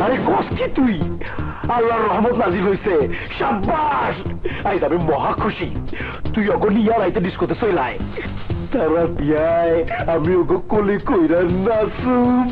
আরে কস কি তুই? আল্লাহর রহমত নাজিল হইছে, শাবাশ। আইজ আমি মহা খুশি। তুই ওগো নিয়া রাইতে ডিস্কোতে চইলাই, তারা বিয়ায় আমি ওগো কোলে কইরা নাচুম।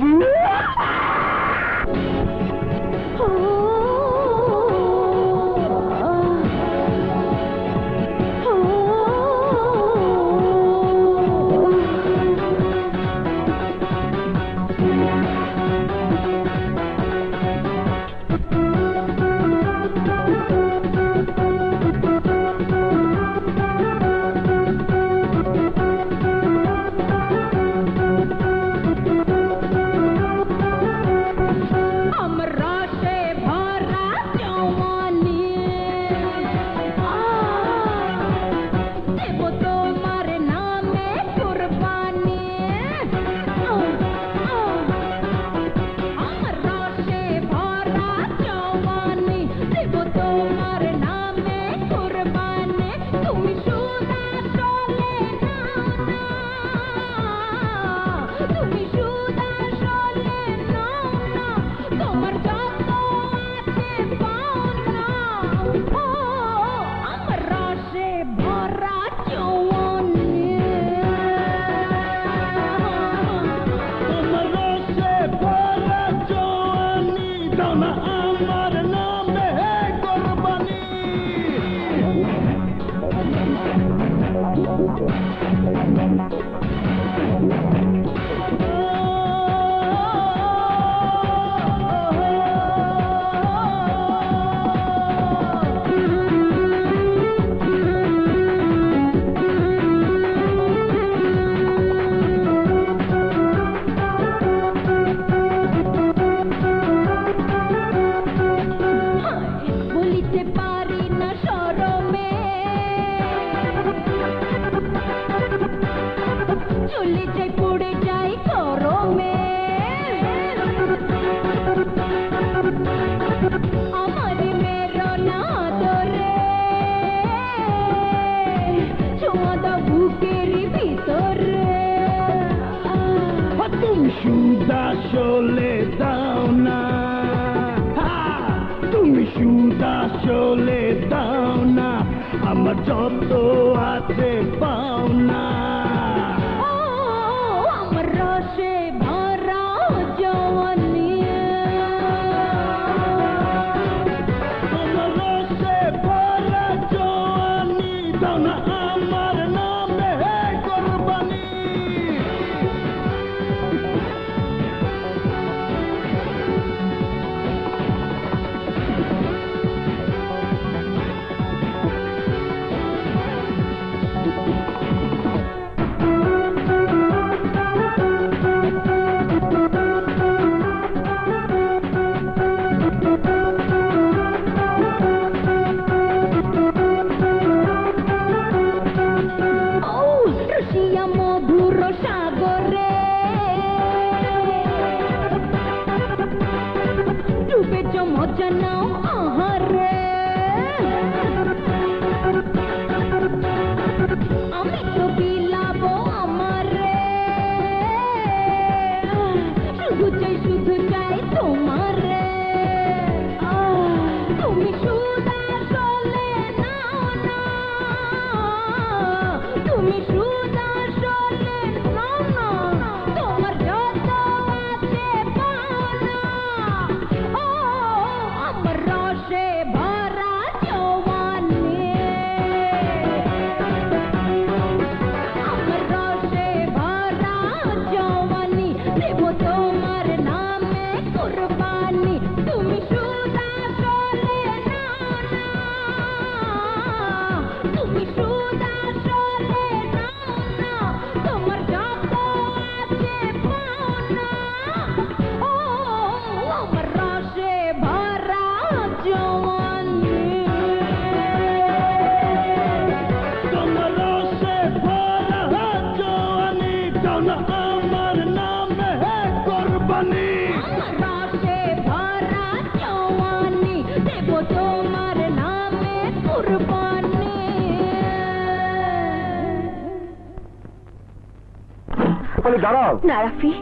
রূপালী দাঁড়াও। না রাফি,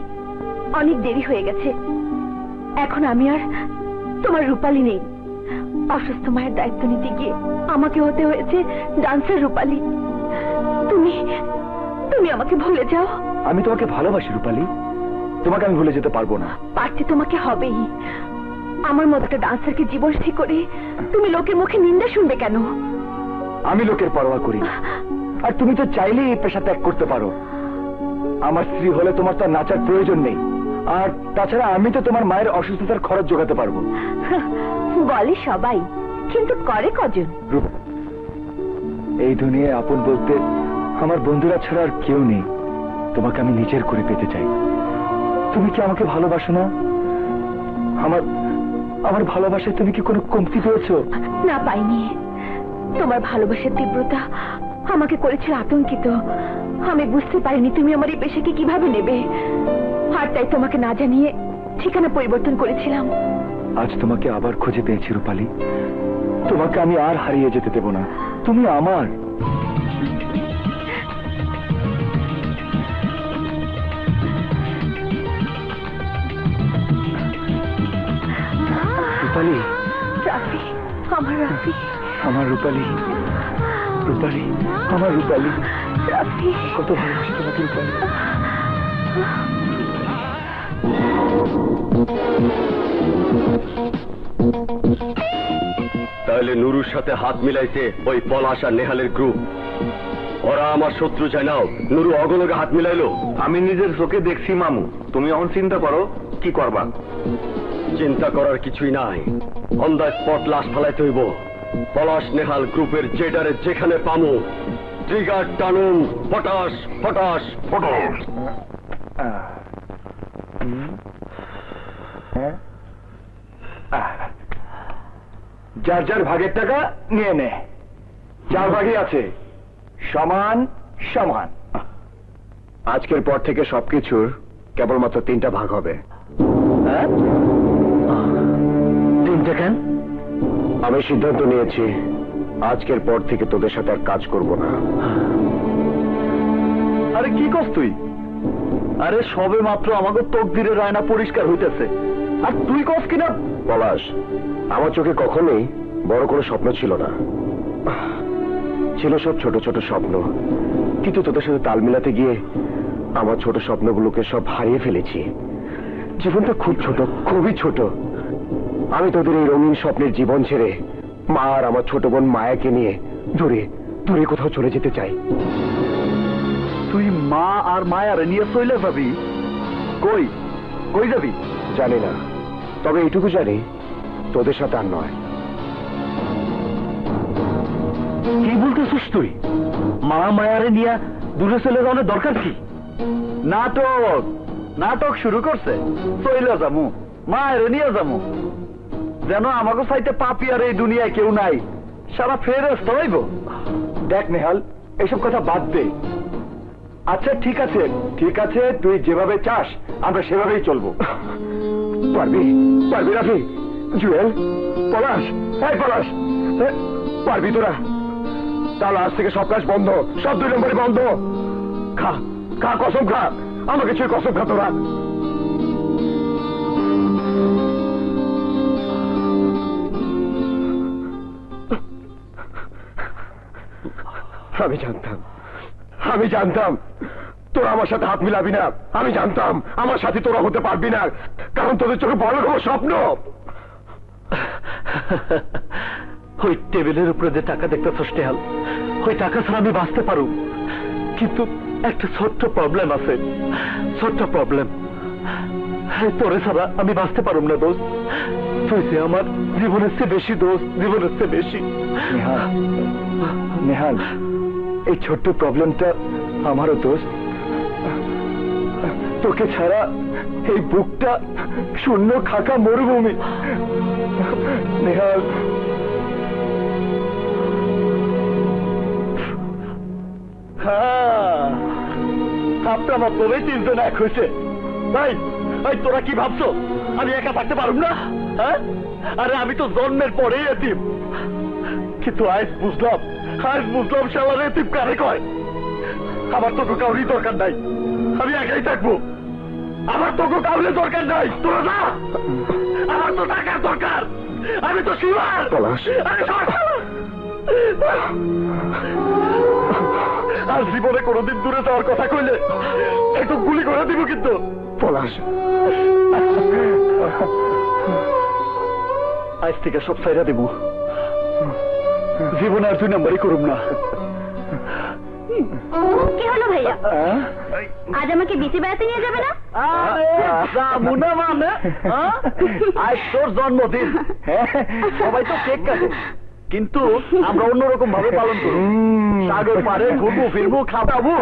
অনেক দেরি হয়ে গেছে। এখন আমি আর তোমার রূপালী নেই। অসুস্থ মায়ের দায়িত্ব নিতে গিয়ে আমাকে হতে হয়েছে ডান্সার রূপালী। তুমি তুমি আমাকে ভুলে যাও। আমি তোমাকে ভালোবাসি রূপালী, তোমাকে আমি ভুলে যেতে পারবো না। পারতে তোমাকে হবেই। আমার মতো একটা ডান্সারকে জীবনসাথী করে তুমি লোকের মুখে নিন্দা শুনবে কেন? আমি লোকের পরোয়া করি না। আর তুমি তো চাইলেই এই পেশা ত্যাগ করতে পারো। আমার স্ত্রী হলে তোমার তো আর নাচার প্রয়োজন নেই। আর তাছাড়া আমি তো তোমার মায়ের অসুস্থতার খরচ জোগাতে পারবো। বলে সবাই, কিন্তু করে কজন? এই দুনিয়ায় আপন বলতে আমার বন্ধুরা ছাড়া আর কেউ নেই। তোমাকে আমি নিজের করে পেতে চাই। তুমি কি আমাকে ভালোবাসো না? আমার আমার ভালোবাসায় তুমি কি কোনো কমতি পেয়েছো? না, পাইনি। তোমার ভালোবাসার তীব্রতা আমাকে করেছিল আতঙ্কিত। আমি বুঝতে পারিনি তুমি আমার এই পেশাকে কিভাবে নেবে। আর তাই তোমাকে না জানিয়ে ঠিকানা পরিবর্তন করেছিলাম। আজ তোমাকে আবার খুঁজে পেয়েছি রূপালী। তোমাকে আমি আর হারিয়ে যেতে দেব না। তুমি আমার। রূপালী, রাফি, আমার রাফি, আমার রূপালী, রূপালী, আমার রূপালী। রাফি, কত ভালোবাসি তোমাকে রূপালী। তাহলে নুরুর সাথে হাত মিলাইছে ওই পলাশ আর নেহালের গ্রুপ। ওরা আমার শত্রু চাই নাও, নুরু অগলকে হাত মিলাইলো। আমি নিজের চোখে দেখছি মামু। তুমি এখন চিন্তা করো কি করবা। চিন্তা করার কিছুই নাই, অন দ্য স্পট লাশ ফালাইতে হইব। পলাশ নেহাল গ্রুপের জেডারে যেখানে পামু ট্রিগার টানুন, পটাশ পটাশ পটাশ। যার যার ভাগের টাকা নিয়ে নে। যার ভাগে আছে সমান সমান। আজকের পর থেকে সবকিছুর কেবলমাত্র 3টা ভাগ হবে। 3টা কেন? আমি সিদ্ধান্ত নিয়েছি আজকের পর থেকে তোদের সাথে আর কাজ করব না। আরে কি করছ তুই? আরে সবে মাত্র আমাকে তকদিরের আয়না পরিষ্কার হইতেছে, আর তুই কস কিনা? পলাশ, আমার চোখে কখনোই বড় কোনো স্বপ্ন ছিল না। ছিল সব ছোট ছোট স্বপ্ন। কিন্তু তোদের সাথে তাল মিলাতে গিয়ে আমার ছোট স্বপ্নগুলোকে সব হারিয়ে ফেলেছি। জীবনটা খুব ছোট, খুবই ছোট। আমি তোদের এই রঙিন স্বপ্নের জীবন ছেড়ে মা আর আমার ছোট বোন মায়াকে নিয়ে দূরে দূরে কোথাও চলে যেতে চাই। তুই মা আর মায়ার নিয়ে চলে যাবি? কই কই যাবি জানি না, তবে এইটুকু জানি তোদের সাথে আর নয়। কি বলতেছিস তুই? মা মায়ারে নিয়ে দূরে চলে যাওয়ার দরকার কি? নাটক নাটক শুরু করছে। চইলা যামু, মায়ের নিয়ে যামু, যেন আমাকে চাইতে পাপি আর এই দুনিয়ায় কেউ নাই। সারা ফেরেশতা হইব। দেখ নেহাল, এসব কথা বাদ দে। আচ্ছা ঠিক আছে, ঠিক আছে, তুই যেভাবে চাস আমরা সেভাবেই চলবো। পারবি পারবি রাফি, জুয়েল, পলাশ, এই পলাশ, পারবি তোরা? তাহলে আজ থেকে সব কাজ বন্ধ, সব 2 নম্বরে বন্ধ। খা খা, কসম খা, আমাকে ছুঁয়ে কসম খা তোরা। আমি জানতাম তোরা আমার সাথে হাত মিলাবি না। আমি জানতাম আমার সাথে তোরা হতে পারবি না, কারণ তোদের চোখে বড় কোনো স্বপ্ন। ওই টেবিলের উপরে যে টাকা দেখতেছস নেহাল, ওই টাকা ছাড়া আমি বাঁচতে পারু, কিন্তু একটা ছোট্ট প্রবলেম আছে। ছোট্ট প্রবলেম, তোরে ছাড়া আমি বাঁচতে পারুম না দোস্ত। তুই যে আমার জীবনের চেয়ে বেশি দোস্ত, জীবনের চেয়ে বেশি। নেহাল, এই ছোট্ট প্রবলেমটা আমারও দোস্ত। তোকে ছাড়া এই বুকটা শূন্য খাকা মরুভূমি। নেহাল, হ্যাঁ, আপনার মতলবে 3 জন এক হয়েছে। ভাই ভাই, তোরা কি ভাবছো আমি একা থাকতে পারুম না? হ্যাঁ, আরে আমি তো জন্মের পরেই এতিম। কিন্তু আজ বুঝলাম শালার এতিম কারে কয়। আমার তোকে কাউরি দরকার নাই, আমি একাই থাকবো। আমার তোকে কাউরি দরকার নাই, তোরা না। আমার তো টাকার দরকার, আমি তো শিবার। আর জীবনে কোনোদিন দূরে যাওয়ার কথা কইলে একটু গুলি করে দিব কিন্তু। পলাশ, আজ থেকে সব সাইরা দেব, জীবনে আর 2 নাম্বারই করুম না। কি হলো ভাইয়া, আজ আমাকে বিচি বেড়াতে নিয়ে যাবে না? মুনা মানে আজ তোর জন্মদিন, সবাই তো কেক কাটে, কিন্তু আমরা অন্যরকম ভাবে পালন করি। সাগর পারে ঘুরবো ফিরবো খাবো।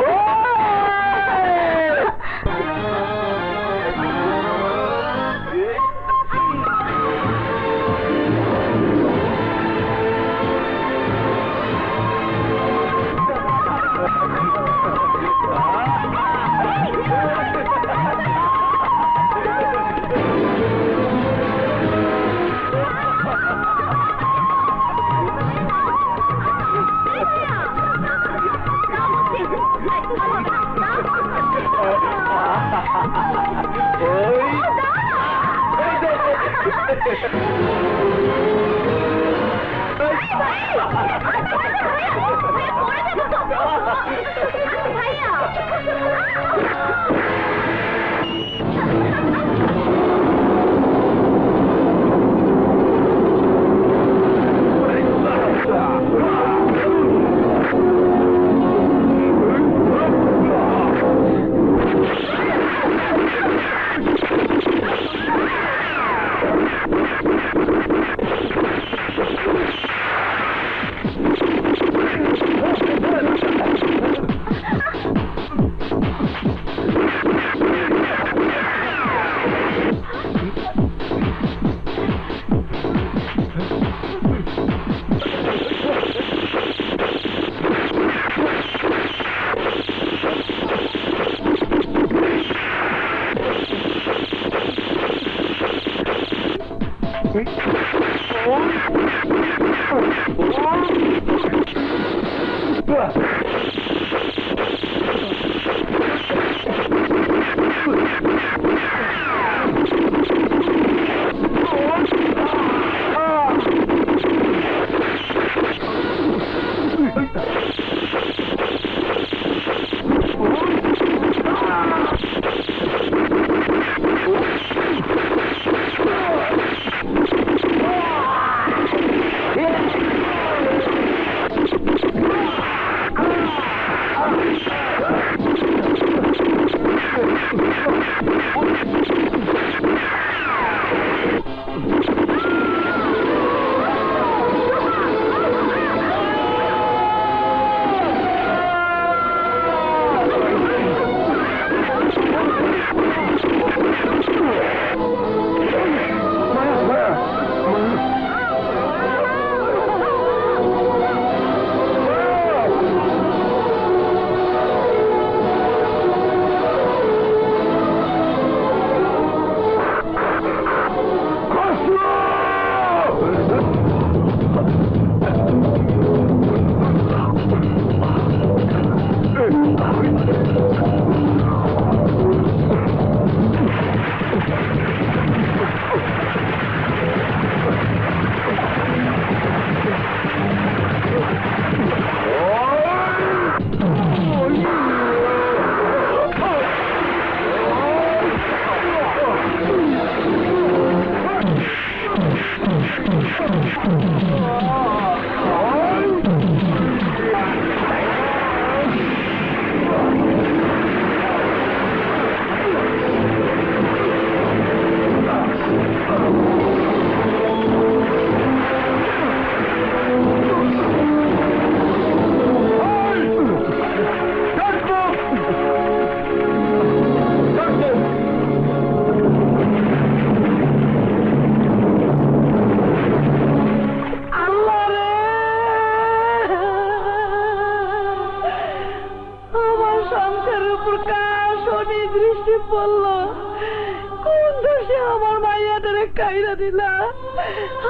কাইরা দিলা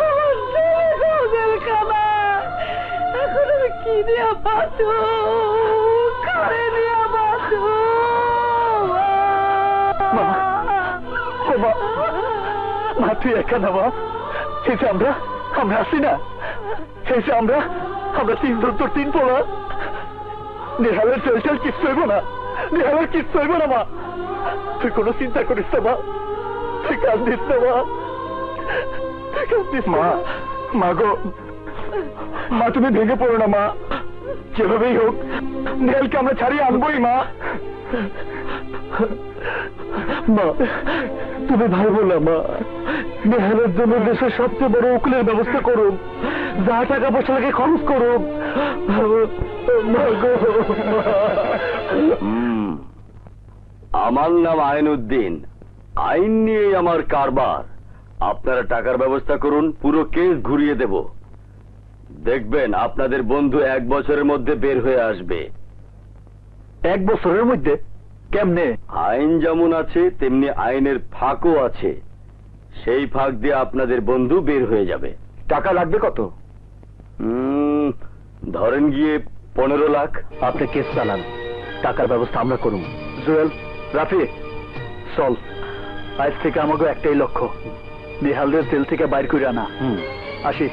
আমার ছেলে কানা, এখন আমি কি দিয়া বাঁচো, কারে দিয়া মা তুই একা না মা, এই যে আমরা আসি না, এই যে আমরা তিনজন তোর তিন পোলা, নেহালের তেল কিচ্ছু হইব না, নেহালের কিচ্ছু হইব না মা, তুই কোনো চিন্তা করিস না মা, তুই কান্দিস না মা, তুই কান্দিস মা। মা গো, মা তুমি ভেঙে পড়ো না মা, যেভাবেই হোক নেহালকে আমরা ছাড়িয়ে আনবোই মা। মা তুমি ভাই বললা মা, নেহালের জন্য দেশের সবচেয়ে বড় উকিলের ব্যবস্থা করুন, যা টাকা পয়সা লাগে খরচ করুন। আমার নাম আইনউদ্দিন, আইন নিয়েই আমার কারবার। আপনারা টাকার ব্যবস্থা করুন, পুরো কেস ঘুরিয়ে দেব। দেখবেন আপনাদের বন্ধু 1 বছরের মধ্যে বের হয়ে আসবে। 1 বছরের মধ্যে? কেমনে? আইন যেমন আছে তেমনি আইনের ফাঁকও আছে, সেই ফাঁক দিয়ে আপনাদের বন্ধু বের হয়ে যাবে। টাকা লাগবে কত? ধরেন গিয়ে 15 লাখ। আপনি কেস চালান, টাকার ব্যবস্থা আমরা করুন। জুয়েল, রাফি, চল, আজ থেকে আমাকে একটাই লক্ষ্য, নেহালদের জেল থেকে বাইর করে আনা। আসি।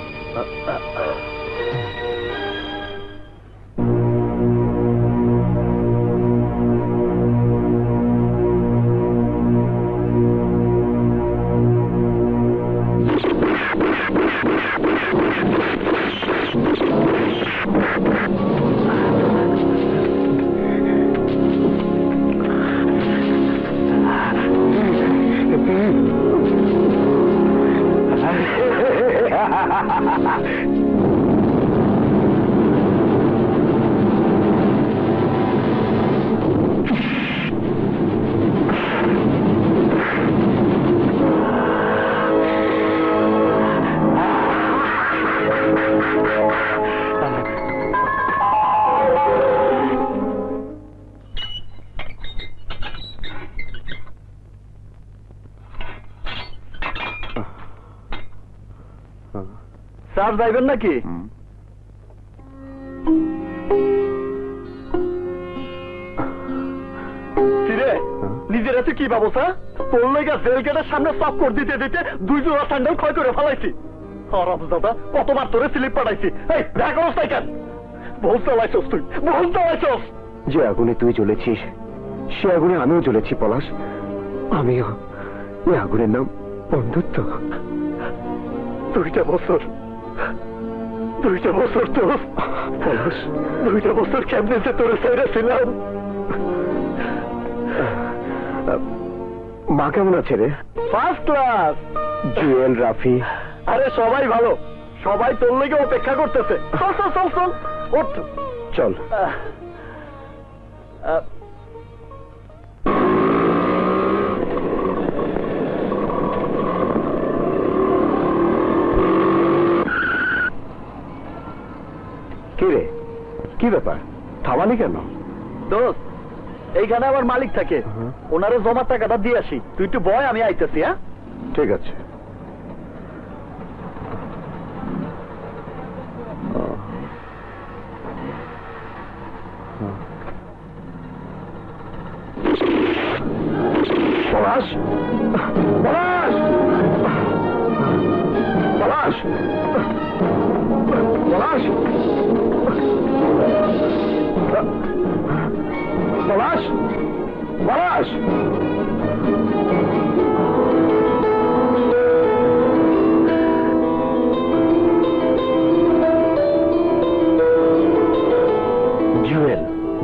স্যার যাইবেন নাকি? নিজের হাতে কি ব্যবস্থা? তোর লেগে জেল গেটের সামনে চক্কর দিতে দিতে 2 জোড়া স্যান্ডেল ক্ষয় করে ফেলাইছি। দাদা কতবার তোরে স্লিপ পাঠাইছি, এই দেখ অবস্থায় কেন? ভুল চালাইছস তুই, ভুল চালাইছস। যে আগুনে তুই জ্বলেছিস সে আগুনে আমিও জ্বলেছি পলাশ, আমিও। ওই আগুনের নাম বন্ধুত্ব। 2টা বছর তোর পলাশ, 2টা বছর কেমনে যে তোরে ছেড়ে ছিলাম। মা কেমন আছে রে? First class. জুয়েল, রাফি? আরে সবাই ভালো, সবাই তোর লেগে অপেক্ষা করতেছে। চল চল চল চল, ওঠ চল। কি রে, কি ব্যাপার, থামালি কেন? দোস্ত, এইখানে আমার মালিক থাকে, ওনারে জমার টাকাটা দিয়ে আসি, তুই একটু বয়, আমি আইতেছি। হ্যাঁ ঠিক আছে। পলাশ, পলাশ, পলাশ, পলাশ, পলাশ, পলাশ।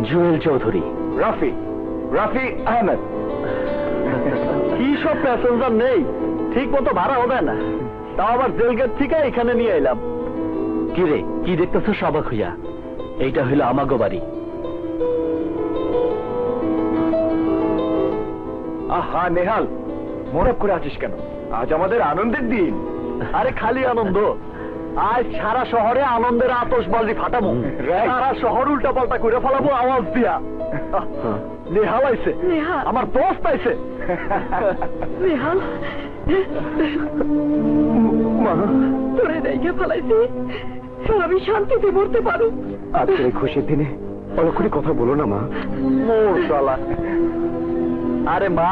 জুয়েল চৌধুরী। রাফি আহমেদ। কি সব প্যাসেঞ্জার নেই, ঠিক মতো ভাড়াও দেয় না, তাও আবার জেল গেট থেকে এখানে নিয়ে এলাম। কি রে, কি দেখতেছো সবাক হইয়া? এইটা হইলো আমাগো বাড়ি। আহা নেহাল, মরক করে আছিস কেন? আজ আমাদের আনন্দের দিন। আরে খালি আনন্দ, আজ সারা শহরে আনন্দের আতশবাজি ফাটাবো, সারা শহর উল্টা পাল্টা করে ফেলাবো আওয়াজ দিয়া। নেহাল আইছে, আমার দোস্ত আইছে। নেহাল, মা, তোরে দেখে ফেলাইছি, আমি শান্তিতে মরতে পারো। আজকের এই খুশির দিনে অলক্ষণে কথা বলো না মা। মোর শালা, আরে মা,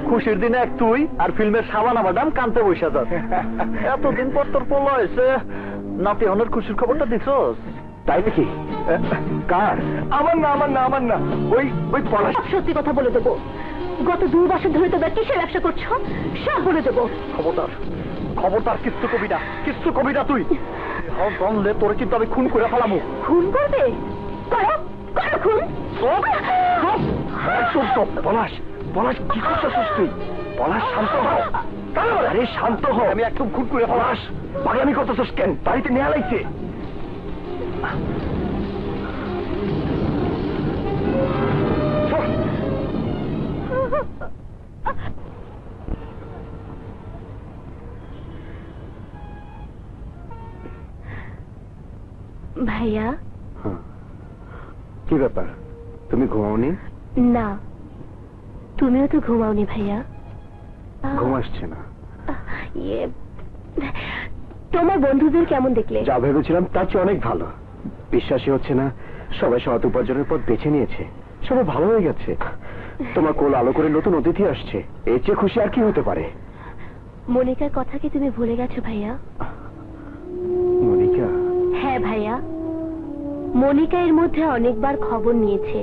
খুশির দিনে এক তুই আর ফিল্মের সাবানা ম্যাডাম কানতে বসে যাস। এতদিন পর তোর পোলা হয়েছে, নাতি হনের খুশির খবরটা দিছস? তাই নাকি? কার? আমার না, আমার না, আমার না, ওই ওই পলাশ। সব সত্যি কথা বলে দেবো। গত 2 বছর ধরে তোমরা কিসের ব্যবসা করছো সব বলে দেবো। খবরদার, খবরদার, কিচ্ছু কবি না, কিচ্ছু কবি না তুই। জানলে তোরে কিন্তু আমি খুন করে ফেলামু। খুন করবে? করো, করো খুন। পলাশ, পলাশ, কি করছিস তুই? পলাশ, শান্ত হও। আরে শান্ত হও, আমি একদম খুন করে পলাশ। পাগলামি করতেছিস কেন? বাড়িতে নেয়া লাগছে। ভাইয়া। কি ব্যাপার, তুমি ঘুমাওনি? না, তুমিও তো ঘুমাওনি ভাইয়া। ঘুম আসছে না? ইয়ে, তোমার বন্ধুদের কেমন দেখলে? যা ভেবেছিলাম তার চেয়ে অনেক ভালো। বিশ্বাসই হচ্ছে না, সবাই সৎ উপার্জনের পথ বেছে নিয়েছে, সবাই ভালো হয়ে গেছে। তোমার কোল আলো করে নতুন অতিথি আসছে, এর চেয়ে খুশি আর কি হতে পারে? মনিকার কথা কি তুমি ভুলে গেছো ভাইয়া? মনিকা? হ্যাঁ ভাইয়া, মনিকা এর মধ্যে অনেকবার খবর নিয়েছে,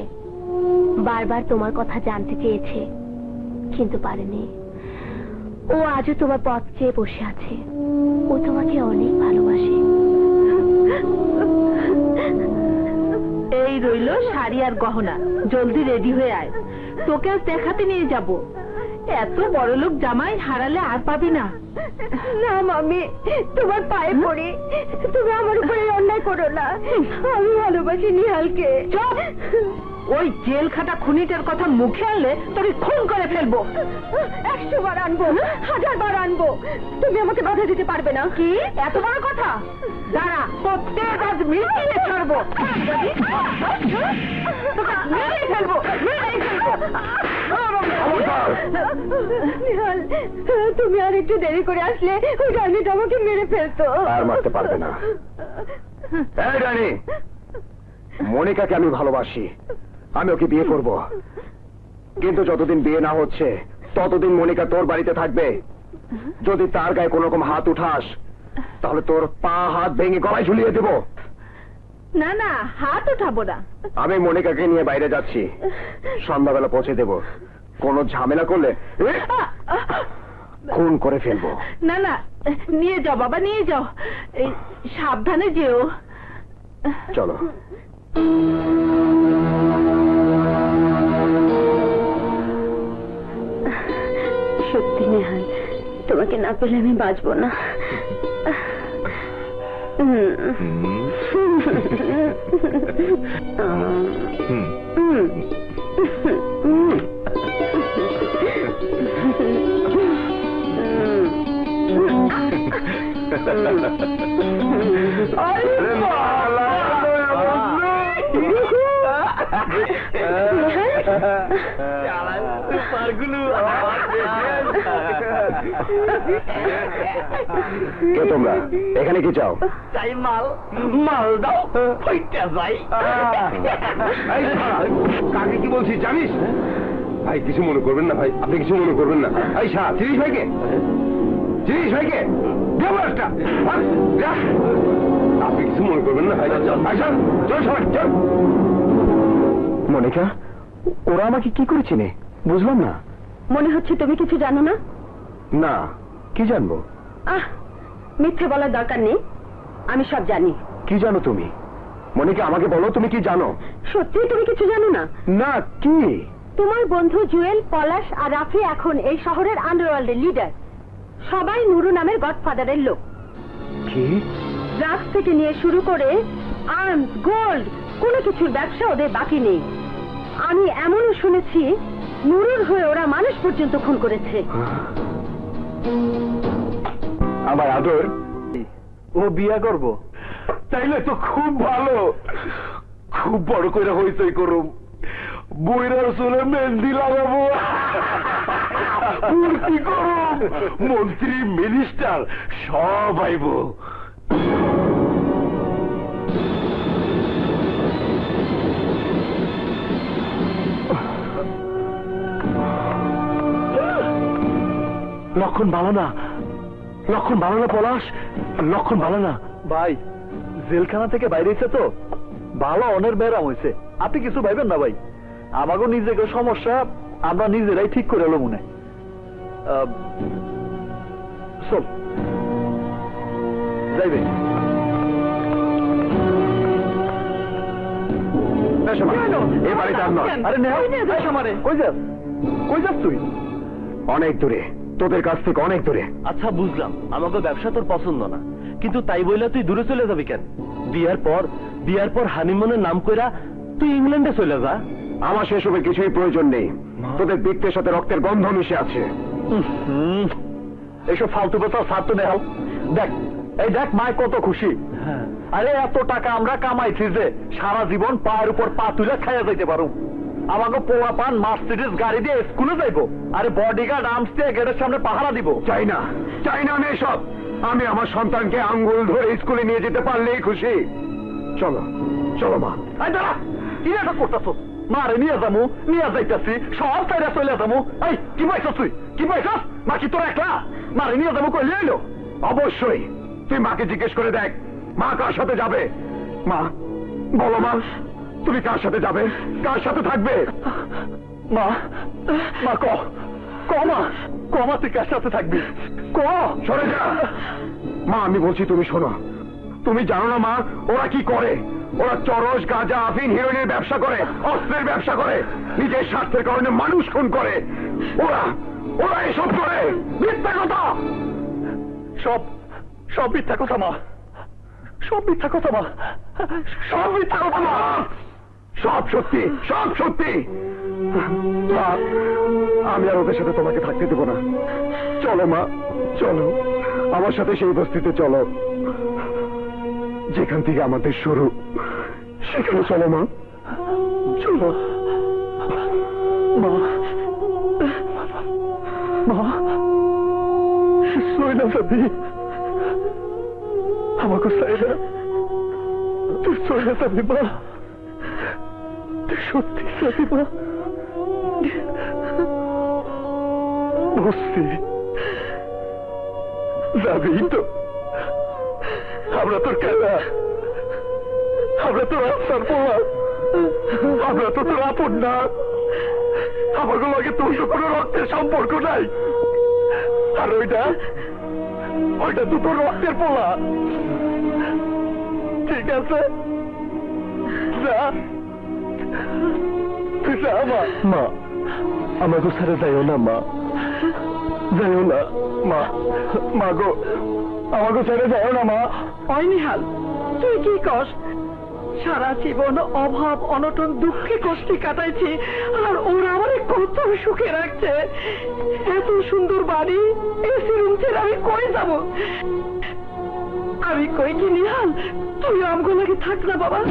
বারবার তোমার কথা জানতে চেয়েছে, কিন্তু পারেনি। ও আজও তোমার পথ চেয়ে বসে আছে। ও তোমাকে অনেক ভালোবাসে। এই রইল শাড়ি আর গহনা, জলদি রেডি হয়ে আয়, তোকে আজ দেখাতে নিয়ে যাব। এত বড় লোক জামাই হারালে আর পাবি না। না মামি, তোমার পায়ে পড়ি, তুমি আমার উপরে অন্যায় করো না। আমি ভালোবাসি নিহালকে। চুপ! ওই জেল খাটা খুনিটার কথা মুখে আনলে তোকে খুন করে ফেলবো। 100 বার আনবো, 1000 বার আনবো, তুমি আমাকে বাধা দিতে পারবে না। কি এত বড় কথা? দাঁড়া, প্রত্যেক আজ মিলিয়ে ছাড়বো। মিলিয়ে ফেলবো, মিলিয়ে ফেলবো। নিহাল, তুমি আর একটু দেরি করে আসলে ওই ডাইনিটা আমাকে মেরে ফেলতো। আর মারতে পারবে না। এই ডাইনি, মনিকাকে আমি ভালোবাসি, আমি ওকে বিয়ে করব, কিন্তু যতদিন বিয়ে না হচ্ছে ততদিন মনিকা তোর বাড়িতে থাকবে। যদি তার গায়ে কোন রকম হাত উঠাস তাহলে তোর পা হাত ভেঙে গলায় ঝুলিয়ে দেব। না না, হাত উঠাবো না। আমি মনিকাকে নিয়ে বাইরে যাচ্ছি, সন্ধ্যাবেলা পৌঁছে দেব। কোনো ঝামেলা করলে খুন করে ফেলবো। না না, নিয়ে যাও বাবা, নিয়ে যাও, এই সাবধানে যেও। চলো। সত্যি নেহাল, তোমাকে না পেলে আমি বাঁচবো না। কে তোমরা? এখানে কি চাও? চাই মাল, মাল দাও, ওইটা যাই। কাকে কি বলছিস জানিস? ভাই কিছু মনে করবেন না, ভাই আপনি কিছু মনে করবেন না। এই শাহ, চিনিস ভাইকে? চিনিস ভাইকে? দেবো একটা। আপনি কিছু মনে করবেন না ভাই। চল চল সবাই চল। মনিকা, ওরা আমাকে কি করে চিনে বুঝলাম না। মনে হচ্ছে তুমি কিছু জানো না। না, কি জানবো? মিথ্যে বলার দরকার নেই, আমি সব জানি। কি জানো তুমি? মনিকা, আমাকে বলো তুমি কি জানো? সত্যি তুমি কিছু জানো না? না, কি? তোমার বন্ধু জুয়েল, পলাশ আর রাফি এখন এই শহরের আন্ডারওয়ার্ল্ডের লিডার। সবাই নুরু নামের গডফাদারের লোক। কি? ড্রাগস থেকে নিয়ে শুরু করে আর্মস, গোল্ড, কোনো কিছুর ব্যবসা ওদের বাকি নেই। আমি এমনও শুনেছি নুরুর হয়ে ওরা মানুষ পর্যন্ত খুন করেছে। আমার আদর, ও বিয়া করবো? তাইলে তো খুব ভালো, খুব বড় করে হইচই করুম, বইরার চুলে মেহেন্দি লাগাবো, ফুর্তি করুম, মন্ত্রী মিনিস্টার সব আইব। লক্ষণ ভালো না, লক্ষণ ভালো না পলাশ, লক্ষণ ভালো না। ভাই জেলখানা থেকে বাইরে এসে তো ভালো অনেক ব্যারাম হয়েছে, আপনি কিছু ভাইবেন না ভাই, আমাকে নিজেকে সমস্যা আমরা নিজেরাই ঠিক করে এলো মনে। চল যাইবে। এ বাড়িতে আর নয়। আরে কই যাস, কই যাস তুই? অনেক দূরে, তোদের কাছ থেকে অনেক দূরে। আচ্ছা বুঝলাম, আমাকে ব্যবসা তোর পছন্দ না, কিন্তু তাই বইলা তুই দূরে চলে যাবি কেন? বিয়ার পর হানিমুনের নাম কইরা তুই ইংল্যান্ডে চলে যা। আমার সেসবের কিছুই প্রয়োজন নেই, তোদের বৃত্তের সাথে রক্তের গন্ধ মিশে আছে। এইসব ফালতু কথা ছাড় তো নেহাল। দেখ এই দেখ মায় কত খুশি। আরে এত টাকা আমরা কামাইছি যে সারা জীবন পায়ের উপর পা তুলে খাইয়া যাইতে পারো। আমাকে পোলা পান মার্সিডিজ গাড়ি দিয়ে স্কুলে যাইবো, আরে বডিগার্ড আর্মস দিয়ে গেটের সামনে পাহারা দিব। চাই না, চাই না আমি এসব। আমি আমার সন্তানকে আঙ্গুল ধরে স্কুলে নিয়ে যেতে পারলেই খুশি। চলো চলো মা। এই দাঁড়া, কি এটা করতেছ? মারে নিয়ে যাবো, নিয়ে যাইতেছি, সব সাইডে চলে যাবো। এই কি পাইছস তুই, কি পাইছস? মা কি তোর একলা? মারে নিয়ে যাবো কইলে এলো? অবশ্যই, তুই মাকে জিজ্ঞেস করে দেখ মা কার সাথে যাবে। মা বলো মা, তুমি কার সাথে যাবে, কার সাথে থাকবে? মা মা ক মা, ক মা তুই কার সাথে থাকবি? ক। সরে যা মা, আমি বলছি তুমি শোনো। তুমি জানো না মা ওরা কি করে? ওরা চরস, গাঁজা, আফিন, হিরোইনের ব্যবসা করে, অস্ত্রের ব্যবসা করে, নিজের স্বার্থের কারণে মানুষ খুন করে। ওরা ওরা এসব করে। মিথ্যা কথা, সব সব মিথ্যা কথা মা, সব মিথ্যা কথা মা, সব মিথ্যা কথা মা। সব সত্যি, সব সত্যি। মা, আমি আর ওদের সাথে তোমাকে থাকতে দেবো না। চলো মা, চলো আমার সাথে সেই বস্তিতে চলো, যেখান থেকে আমাদের শুরু। সেখানে চলো মা, চলো। মা মা সইনা যাবি আমাকে সাইডা, তুই সইনা যাবি মা, তুই সত্যি যাবি মা। বুঝছি যাবি তো, আমরা তোর খেলা, আমরা তোর আসার পোলা, আমরা তো তোর আপন না, আমাকে লাগে তোর তো কোনো রক্তের সম্পর্ক নাই। আর ওইটা তো তোর রক্তের পোলা। ঠিক আছে যা, তুই যা মা। আমাকে ছেড়ে যাইও না মা, যাইও না মা, মা গো আমাকে ছেড়ে যাও না মা। ওই নিহাল, তুই কি কস? সারা জীবন অভাব অনটন দুঃখে কষ্টে কাটাইছি, আর ওরা আমার কত সুখে রাখছে। এত সুন্দর বাড়ি, এসি রুম ছেড়ে আমি কই যাব? আমি কই কি নিহাল, তুই আমগো লাগে থাক না বাবা।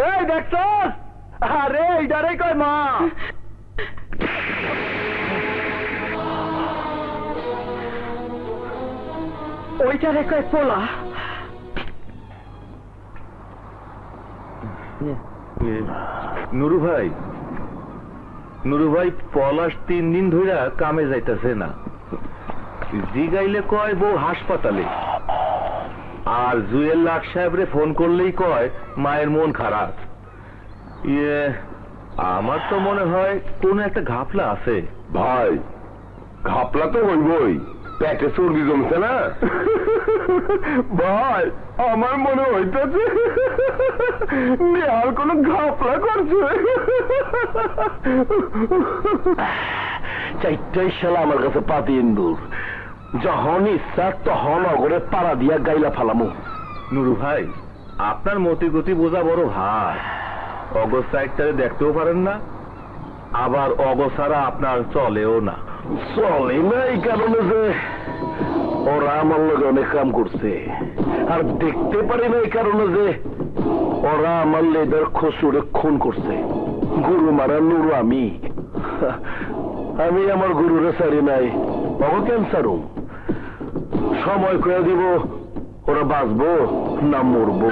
এই দেখছস? আরে এইটারে কয় মা। ওইটারে কয় পোলা। নুরু ভাই, পলাশ 3 দিন ধইরা কামে যাইতেছে না। জিগাইলে কয় বউ হাসপাতালে, আর জুয়েল লাট সাহেবরে ফোন করলেই কয় মায়ের মন খারাপ। আমার তো মনে হয় কোন একটা ঘাপলা আছে। ভাই ঘাপলা তো হইবই, পেটে চর্বি জমছে না। ভাই আমার মনে হইতেছে নেহাল কোন ঘাপলা করছে। চারটাই শালা আমার কাছে পাতি ইন্দুর, যখন ইচ্ছা তখন অগরে পাড়া দিয়া গাইলা ফালামু। নুরু ভাই, আপনার মতি গতি বোঝা বড় ভাই। অগস্ট একটারে দেখতেও পারেন না, আবার অগসারা আপনার চলেও না। চলে না এই কারণে যে ওরা আমার লগে অনেক কাম করছে, আর দেখতে পারি না এই কারণে যে ওরা আমার লেদার খসুরে খুন করছে। গুরু মারা নুরু আমি, আমি আমার গুরুরে সারি নাই, বাবা কেন সারুম? সময় করে দিব ওরা বাঁচবো না মরবো।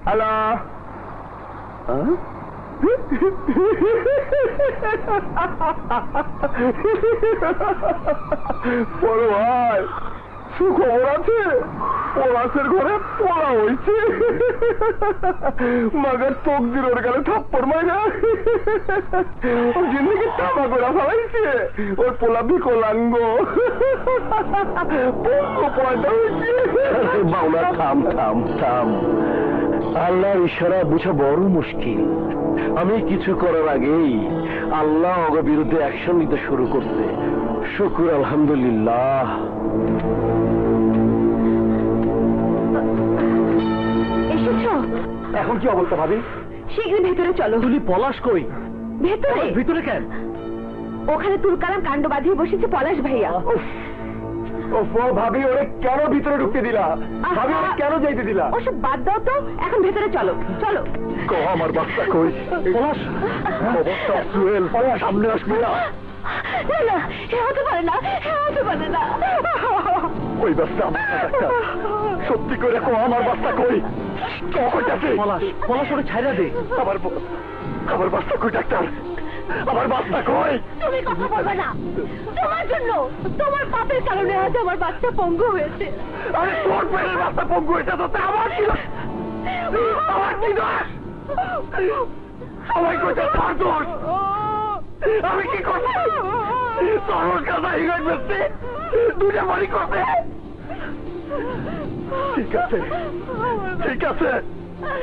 হ্যালো, বড় ভাই সুখবর আছে, পলাশের ঘরে পড়া হয়েছে। মাগার চোখ দিল ওর গেলে থাপ্পড় মাইরা ওর জিন্দগি টাকা করে ফেলাইছে। ওর পোলা বিকলাঙ্গ পয়দা হয়েছে। বাউলা থাম থাম থাম, আল্লাহর ইশারা বোঝা বড় মুশকিল। আমি কিছু করার আগেই আল্লাহ ওর বিরুদ্ধে অ্যাকশন নিতে শুরু করছে। শুকুর আলহামদুলিল্লাহ। এসেছো? এখন কি অবস্থা ভাবি? শীঘ্রই ভেতরে চলো। তুলি পলাশ কই? ভেতরে? ভিতরে কেন? ওখানে তুলকালাম কাণ্ড বাঁধিয়ে বসেছে পলাশ ভাইয়া। ভাবি ওরে কেন ভিতরে ঢুকতে দিলা? ভাবি ওরে কেন যাইতে দিলা? ওসব বাদ দাও তো, এখন ভেতরে চলো চলো। আমার বাচ্চা কই? পলাশ, অবস্থা সুহেল, সামনে আসবি না। না না, এ হতে পারে না, এ হতে পারে না। ওই বাচ্চা আমার না, ডাক্তার। সত্যি করে কো আমার বাচ্চা কই? কইতাছে পলাশ, পলাশ ওরে ছাইরা দে। আমার বাচ্চা কই ডাক্তার? আমার বাচ্চা কই? তুমি কথা বলবে না। তোমার জন্য, তোমার পাপের কারণে আজ আমার বাচ্চা পঙ্গু হয়েছে। আরে তোর পেটের বাচ্চা পঙ্গু হয়েছে তো আমার কি দোষ? আমার কি দোষ? সবাই কইছে তোর দোষ। আমি কি করছি? তোর কাছে হিগাই বেশি দুটা বাড়ি করবে। ঠিক আছে, ঠিক আছে,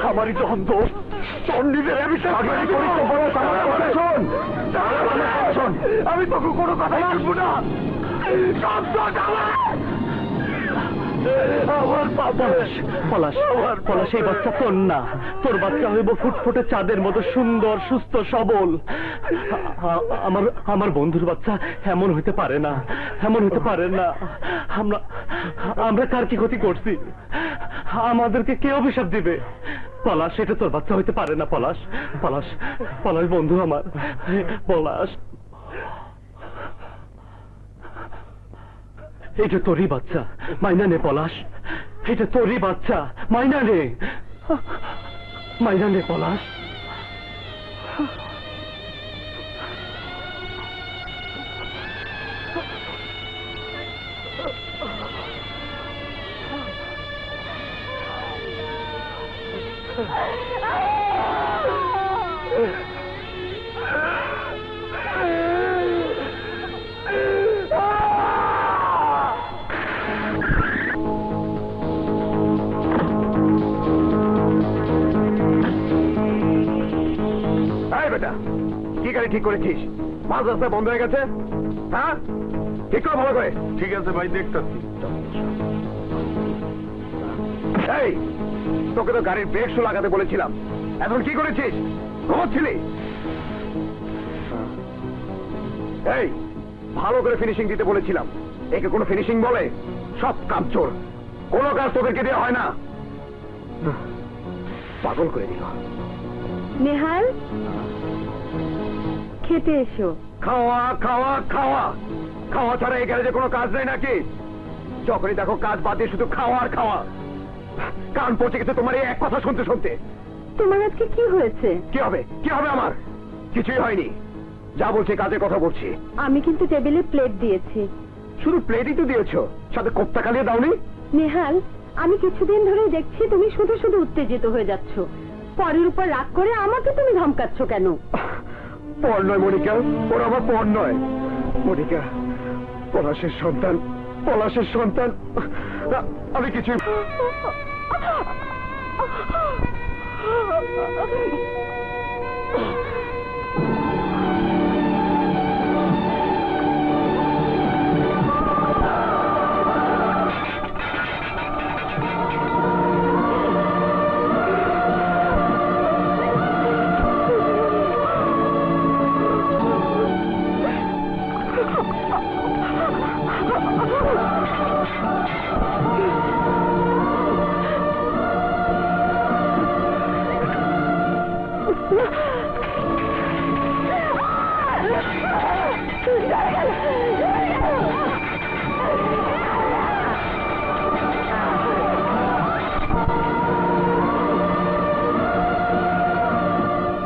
আমারই যখন দোষ, তোর নিজের শোন, আমি তোকে কোনো কথাই শুনবো না। সব দোষ আমার। পলাশ, পলাশ, এই বাচ্চা তোর না, তোর বাচ্চা হইব ফুটফুটে চাঁদের মতো সুন্দর, সুস্থ, সবল। আমার আমার বন্ধুর বাচ্চা এমন হইতে পারে না, এমন হইতে পারে না। আমরা কার কি ক্ষতি করছি? আমাদেরকে কে অভিশাপ দিবে? পলাশ, এটা তোর বাচ্চা হইতে পারে না। পলাশ, পলাশ, পলাশ বন্ধু আমার, পলাশ, এটা তোরই বাচ্চা, মাইনা নে পলাশ। এটা তোরই বাচ্চা, মাইনা নে, মাইনা নে পলাশ। বেটা, কি গাড়ি ঠিক করেছিস? মাঝ রাস্তা বন্ধ হয়ে গেছে। হ্যাঁ, ঠিক করে ভালো করে। ঠিক আছে ভাই, দেখতেছি। এই, তোকে তো গাড়ির ব্রেক শু লাগাতে বলেছিলাম, এখন কি করেছিস? ঘুমোচ্ছিলি? এই, ভালো করে ফিনিশিং দিতে বলেছিলাম, একে কোনো ফিনিশিং বলে? সব কাম চোর, কোনো কাজ তোদেরকে দেওয়া হয় না। পাগল করে দিল। নেহাল, খেতে এসো। খাওয়া খাওয়া খাওয়া, খাওয়া ছাড়া এই গ্যারেজে কোনো কাজ নেই নাকি? যখনই দেখো কাজ বাদ দিয়ে শুধু খাওয়া আর খাওয়া। কান পচে গেছে তোমার এই এক কথা শুনতে শুনতে। তোমার আজকে কি হয়েছে? কি হবে, কি হবে আমার? কিছুই হয়নি, যা বলছি কাজের কথা বলছি। আমি কিন্তু টেবিলে প্লেট দিয়েছি। শুধু প্লেটই তো দিয়েছো, সাথে কোপ্তা কালিয়ে দাওনি? নেহাল, আমি কিছুদিন ধরেই দেখছি তুমি শুধু শুধু উত্তেজিত হয়ে যাচ্ছ। পরের উপর রাগ করে আমাকে তুমি ধমকাচ্ছ কেন? পর নয় মনিকা, ওরা আমার পর নয়। মনিকা, পলাশের সন্তান, পলাশের সন্তান। আমি কিছুই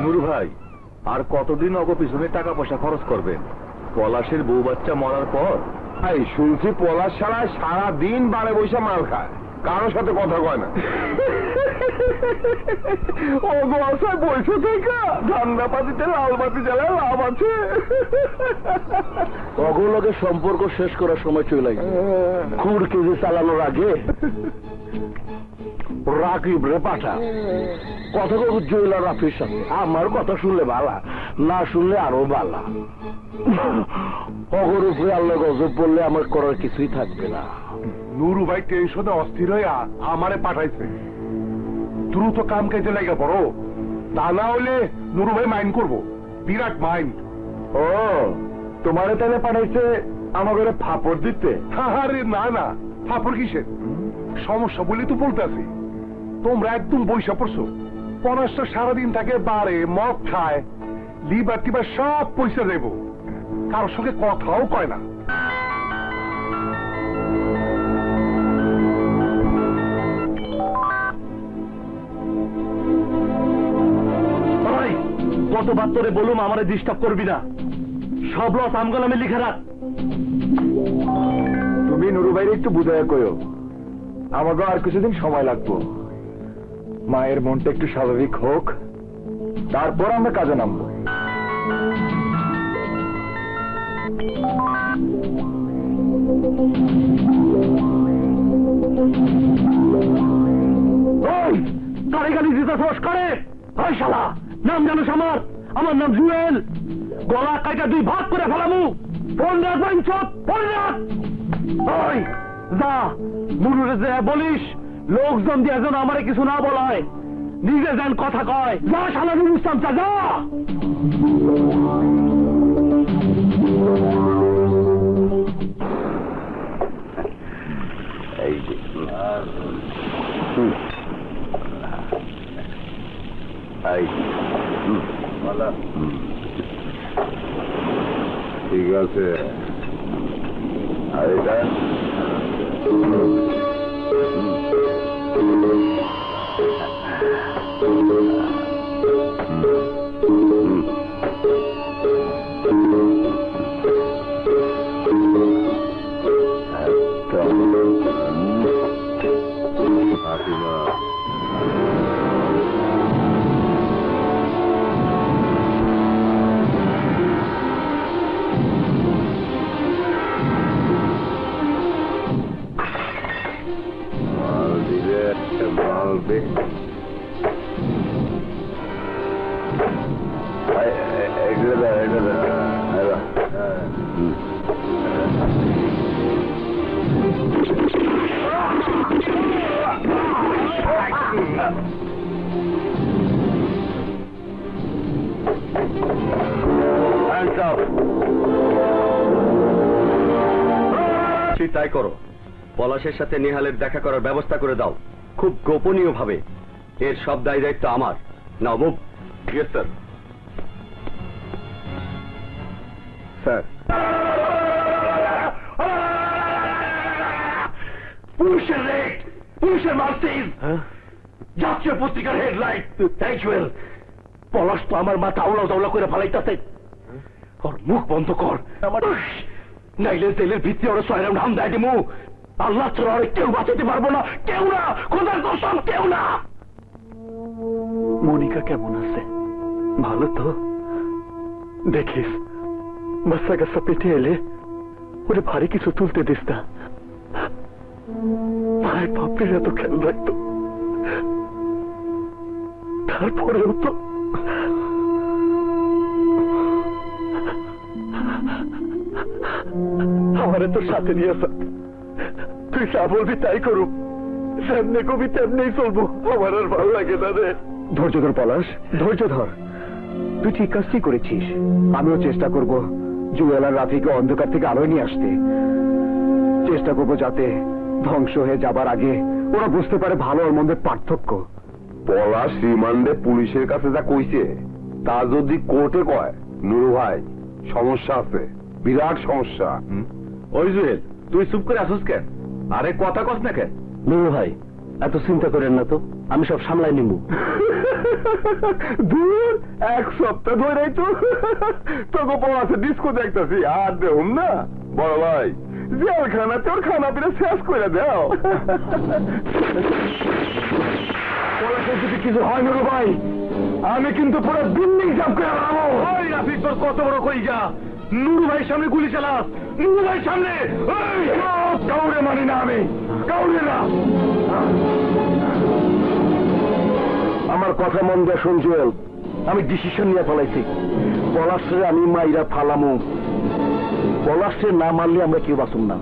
নুরু ভাই, আর কতদিন অগো পিছনে টাকা পয়সা খরচ করবেন? পলাশের বউ বাচ্চা মরার পর এই শুনছি পলাশ ছাড়া সারাদিন বারে বৈশা মাল খায়, কারোর সাথে কথা কয় না। ও বসায় বৈশা থেকে ঠান্ডা পাতিতে লাল বাতি জ্বালায় লাভ আছে। ওগুলোকে সম্পর্ক শেষ করার সময় চলে গেছে। খুর কেজি চালানোর আগে রাকিব রে পাঠা কথা কব জয়লা রাফির সাথে। আমার কথা শুনলে বালা, না শুনলে আরো বালা। অগর উপরে আল্লাহ গজব বললে আমার করার কিছুই থাকবে না। নুরু ভাই টেনশনে অস্থির হইয়া আমারে পাঠাইছে, দ্রুত কাম কাজে লেগে পড়ো, তা না হলে নুরু ভাই মাইন্ড করবো, বিরাট মাইন্ড। ও তোমারে তাহলে পাঠাইছে আমার ঘরে ফাপড় দিতে? আরে না না, ফাপড় কিসের সমস্যা বলি তো বলতেছি। তোমরা একদম বৈশা পড়ছো। পলাশটা সারাদিন থাকে বারে, মদ খায়, লিবার টিবার সব পয়সা দেব, কারোর সঙ্গে কথাও কয় না। কতবার তোরে বলুম আমারে ডিস্টার্ব করবি না, সব লস আমগল আমি লিখে রাখ। তুমি নুরু ভাইরে একটু বুঝাইয়া কইও, আমাকে আর কিছুদিন সময় লাগবো। মায়ের মনটা একটু স্বাভাবিক হোক, তারপর আমরা কাজে নামবো। কারে গালি দিতে ফোস করে? ওই শালা, নাম জানোস আমার? আমার নাম জুয়েল। গলা কাইটা দুই ভাগ করে ফেলামু। ফোন রাখ বাইনচত, ফোন রাখ। ওই যা নুরুরে যে বলিস লোকজন দিয়ে যেন আমারে কিছু না বলায়, নিজে যেন কথা কয়। যা শালা নুরুস চামচা, যা। এই যে ঠিক আছে। আর এটা তাই করো, পলাশের সাথে নেহালের দেখা করার ব্যবস্থা করে দাও, খুব গোপনীয় ভাবে। এর সব দায় দায়িত্ব আমার। নাও মুভ। Yes sir. স্যার, পুলিশের রেড, পুলিশের মার্সিস, জাতীয় পত্রিকার হেডলাইট। তাই জুয়েল, পলাশ তো আমার মাথা আউলা দাউলা করে ফালাইতাছে। ওর মুখ বন্ধ কর, নাইলে জেলের ভিত্তি ওরা 6 রাউন্ড হাম দেয় দিমু। আল্লাহ ছাড়া আর কেউ বাঁচাতে পারবো না, কেউ না, খোদার কসম কেউ না। মনিকা কেমন আছে? ভালো তো? দেখিস বাচ্চা কাচ্চা পেটে এলে ওরে ভারী কিছু তুলতে দিস না। মায়ের বাপের এত খেয়াল রাখতো, তারপরেও তো আমারে তো সাথে নিয়েছ, তুই যা বলবি তাই করুক, যেমনি কবি তেমনি চলবো। আমার আর ভালো লাগে না রে। ধৈর্য ধর পলাশ, ধৈর্য ধর। তুই ঠিক কাজটি করেছিস। আমিও চেষ্টা করব জুয়েল আর রাফিকে অন্ধকার থেকে আলোয় নিয়ে আসতে। চেষ্টা করব যাতে ধ্বংস হয়ে যাবার আগে ওরা বুঝতে পারে ভালো আর মন্দের পার্থক্য। পলাশ রিমান্ডে পুলিশের কাছে যা কইছে তা যদি কোর্টে কয়, নুরু ভাই সমস্যা আছে, বিরাট সমস্যা। ওই জুয়েল, তুই চুপ করে আসুস কেন? আরে কথা কস না কেন? নুরু ভাই এত চিন্তা করেন না তো, আমি সব সামলাই নিব। দূর এক সপ্তাহ ধরেই তো তোকে পলাশে ডিস্কো দেখতেছি, আর দেখুন না বড় ভাই জেলখানাতে ওর খানা পিনা শেষ করে দাও। পলাশের যদি কিছু হয় নুরু ভাই, আমি কিন্তু পুরো বিল্ডিং জাম করে আনাবো। ওই রাফিক, তোর কত বড় কই যা? নুরু ভাইয়ের সামনে গুলি চালাস? নুরু ভাইয়ের সামনে? কাউরে মানি না আমি, কাউরে না। আমার কথা মন দিয়ে শুন জুয়েল, আমি ডিসিশন নিয়ে ফেলাইছি। পলাশে আমি মাইরা ফালামু। পলাশে না মারলে আমরা কেউ বাঁচুম না,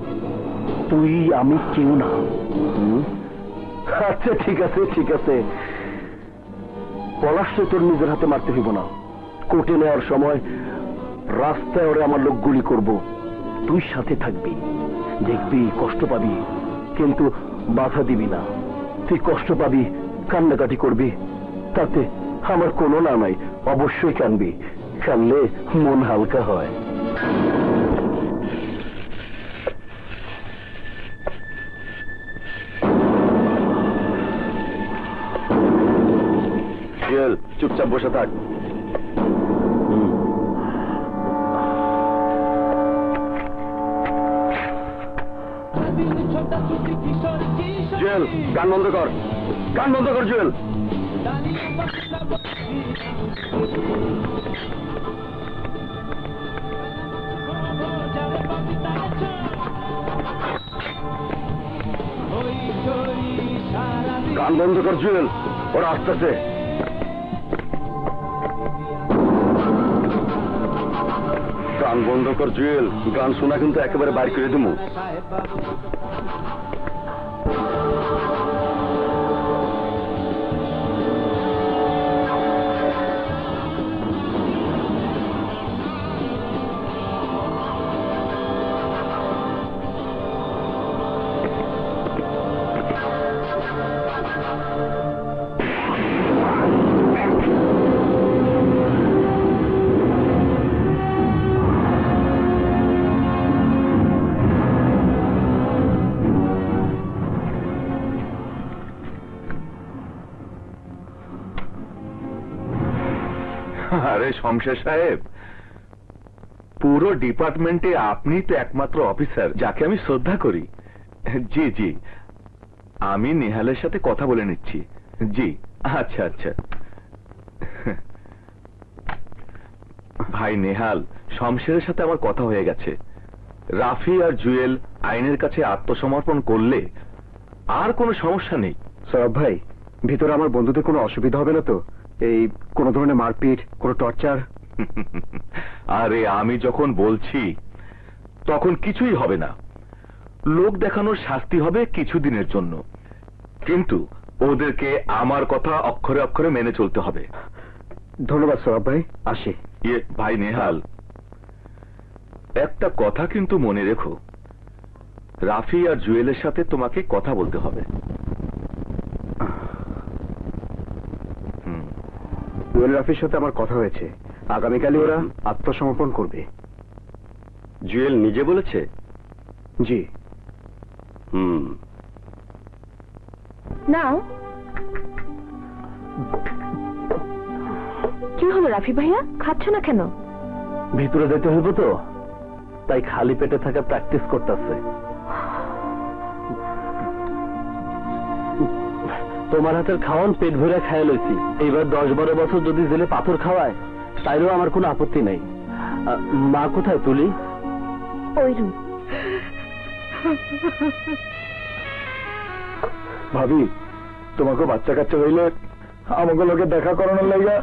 তুই আমি কেউ না। আচ্ছা ঠিক আছে, ঠিক আছে। পলাশে তোর নিজের হাতে মারতে হইব না। কোর্টে নেওয়ার সময় রাস্তায় ওরে আমার লোক গুলি করব, তুই সাথে থাকবি, দেখবি কষ্ট পাবি, কিন্তু বাধা দিবি না। তুই কষ্ট পাবি, কান্নাকাটি করবি, তাতে আমার কোনো না নাই, অবশ্যই কানবি। কানলে মন হালকা হয়। জুয়েল, চুপচাপ বসে থাক। জুয়েল, গান বন্ধ কর, গান বন্ধ কর জুয়েল। গান বন্ধ কর জুয়েল, ওরা আসতেছে। গান বন্ধ কর জুয়েল, গান শোনা কিন্তু একেবারে বাইর করে দেবো। আরে শমশের সাহেব, পুরো ডিপার্টমেন্টে আপনি তো একমাত্র অফিসার যাকে আমি শ্রদ্ধা করি। জি জি, আমি নেহালের সাথে কথা বলে নিচ্ছি। জি আচ্ছা আচ্ছা। ভাই নেহাল, শমশেরের সাথে আমার কথা হয়ে গেছে। রাফি আর জুয়েল আইনের কাছে আত্মসমর্পণ করলে আর কোনো সমস্যা নেই। সৌরভ ভাই, ভিতরে আমার বন্ধুদের কোনো অসুবিধা হবে না তো? এই কোন ধরনের মারপিট, কোনো টর্চার? আরে আমি যখন বলছি তখন কিছুই হবে না। লোক দেখানোর শাস্তি হবে কিছুদিনের জন্য, কিন্তু ওদেরকে আমার কথা অক্ষরে অক্ষরে মেনে চলতে হবে। ধন্যবাদ সৌরভ ভাই, আসি। ভাই নেহাল, একটা কথা কিন্তু মনে রেখো, রাফি আর জুয়েলের সাথে তোমাকে কথা বলতে হবে। জুয়েল রাফির সাথে আমার কথা হয়েছে, আগামীকালই ওরা আত্মসমর্পণ করবে। জুয়েল নিজে বলেছে? জি। নাও। কি হলো রাফি ভাইয়া, খাচ্ছ না কেন? ভিতরে যেতে হইব তো, তাই খালি পেটে থাকা প্র্যাকটিস করতেছে। তোমার হাতের খাওয়ান পেট ভরে খাইয়া লইছি, এইবার 10-12 বছর যদি জেলে পাথর খাওয়ায় তাইলেও আমার কোনো আপত্তি নাই। মা কোথায় তুলি? ওই রুম। ভাবি, তোমাকে বাচ্চা কাচ্চা হইলে আমাকে লোকে দেখা করানোর লাগা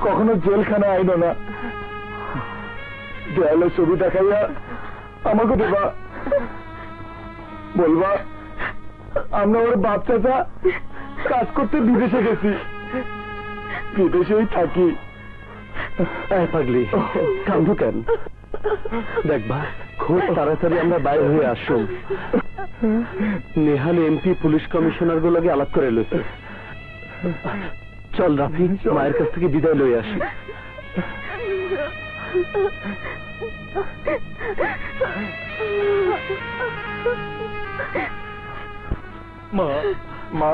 কখনো জেলখানা আইনো না, দেয়ালে ছবি দেখাইয়া আমাকে দেবা, বলবা আমরা ওর বাচ্চাটা কাজ করতে বিদেশে গেছি, বিদেশেই থাকি। পাগলি, কান্দু কেন? দেখবা খুব তাড়াতাড়ি আমরা বাইরে হয়ে আসুন। নেহাল এমপি পুলিশ কমিশনার গুলোকে আলাপ করে লইছে। চল রাফি, মায়ের কাছ থেকে বিদায় লই আসি। মা মা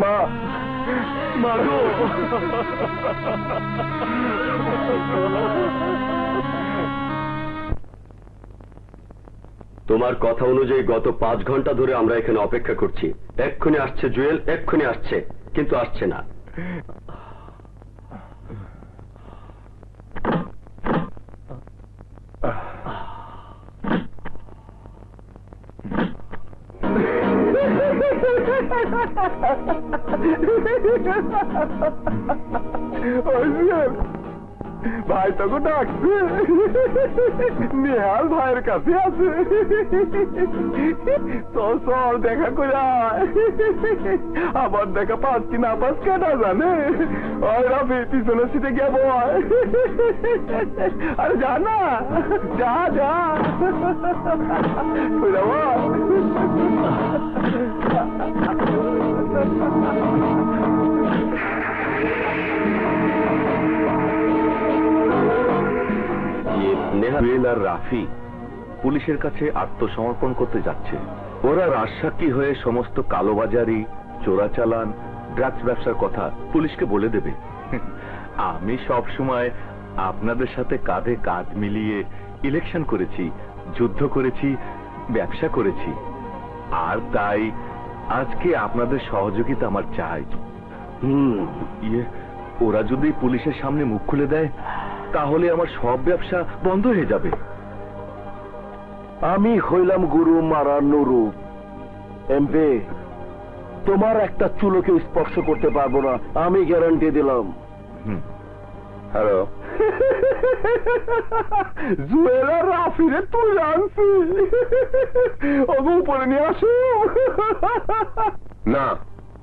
মা মা গো, তোমার কথা অনুযায়ী গত 5 ঘন্টা ধরে আমরা এখানে অপেক্ষা করছি। এক্ষুনি আসছে জুয়েল, এক্ষুনি আসছে, কিন্তু আসছে না। ভাই তোকে ডাকছে, নেহাল ভাইয়ের কাছে আছে, তো চল দেখা করে আয়। আবার দেখা পাস কি না পাস কেনা জানে। ওই রাফি, পিছনের সিটে গিয়ে বয়। আরে যা না, যা যা জুয়েল আর রাফি পুলিশের কাছে আত্মসমর্পণ করতে যাচ্ছে। ওরা রাজসাক্ষী হয়ে সমস্ত কালোবাজারি, চোরাচালান, ড্রাগস ব্যবসার কথা পুলিশকে বলে দেবে। আমি সব সময় আপনাদের সাথে কাঁধে কাঁধ মিলিয়ে ইলেকশন করেছি, যুদ্ধ করেছি, ব্যবসা করেছি, আর তাই আজকে আপনাদের সহযোগিতা আমার চাই। ওরা যদি পুলিশের সামনে মুখ খুলে দেয় তাহলে আমার সব ব্যবসা বন্ধ হয়ে যাবে। আমি হইলাম গুরু মারা নুরু। এমপি, তোমার একটা চুলোকে স্পর্শ করতে পারবো না, আমি গ্যারান্টি দিলাম। হ্যালো, জুয়েল আর রাফিরে তুই আনছি, ওকে উপরে নিয়ে আসো। না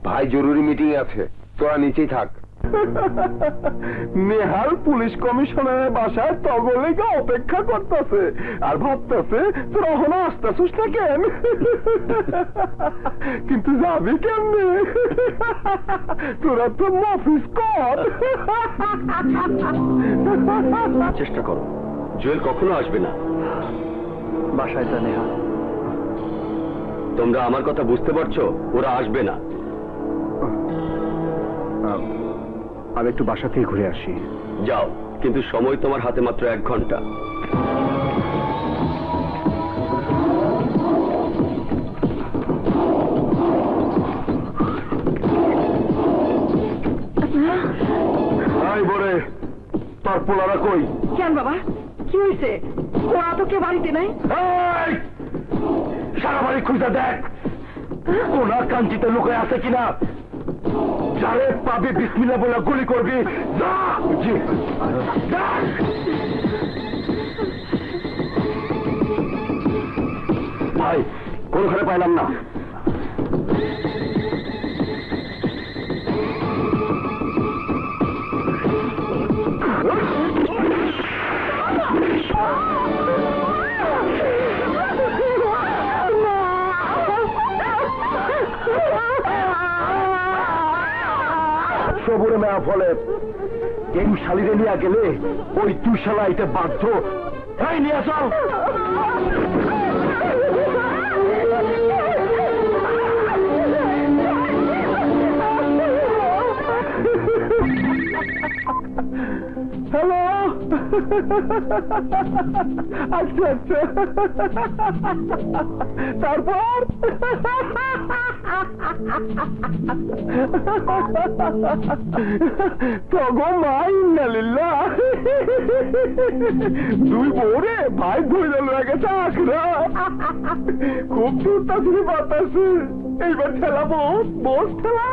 ভাই, জরুরি মিটিং আছে, তোরা নিচেই থাক। নেহাল পুলিশ কমিশনারের বাসায় তগলেকে অপেক্ষা করতেছে আর ভাবতেছে তোরা এখনো আসতেছিস না কেন, কিন্তু যাবি কেমনে? তোরা তো অফিস কর। চেষ্টা করো, জুয়েল কখনো আসবে না। বাসায় যা নেহা। তোমরা আমার কথা বুঝতে পারছো? ওরা আসবে না। আমি একটু বাসা থেকে ঘুরে আসি। যাও, কিন্তু সময় তোমার হাতে মাত্র 1 ঘন্টা। বরে তোর পোলারা কই? কেন বাবা, কি হয়েছে? ওরা তো কে বাড়িতে নাই। এই, সারা বাড়ি খুঁজে দেখ, ওনা কাঞ্চিতে লুকায় আছে কিনা। যারে পাবি বিসমিল্লাহ বলে গুলি করবি। যা জি, দেখ। ভাই, কোনখানে পাইলাম না। সবুরে মেয়া ফলে এই শালিরে নিয়ে গেলে ওই তুই শালা এটা বাধ্য। এই নিয়ে চল। হ্যালো আচ্ছা আচ্ছা, তারপর তগো মাইন্নালিল্লাহ, দুই বউরে ভাই ধরে লাগে থাক না, খুব দূরটা শুনে বাতাসে, এইবার ঠেলা বস বস ঠেলা।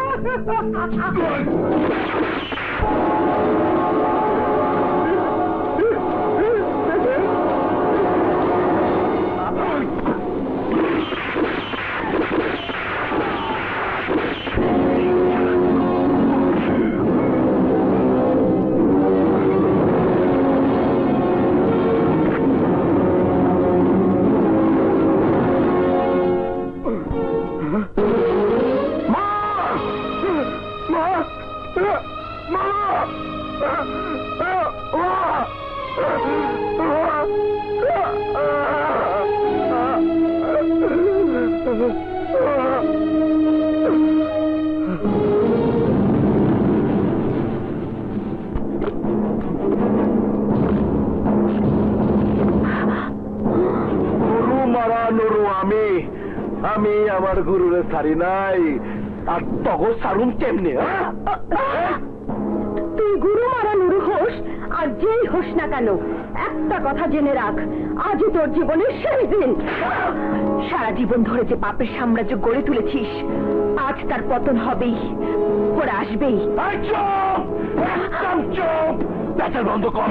আমি আমার গুরুরে ছাড়ি নাই, আর তগো সারুম কেমনে? তুই গুরু মারা নুরু হোস আর যেই হোস না কেন, একটা কথা জেনে রাখ, আজই তোর জীবনের শেষ দিন। সারা জীবন ধরে যে পাপের সাম্রাজ্য গড়ে তুলেছিস, আজ তার পতন হবেই, ওরা আসবেই। চুপ, একদম চুপ, পেঁচাল বন্ধ কর।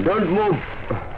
Don't move.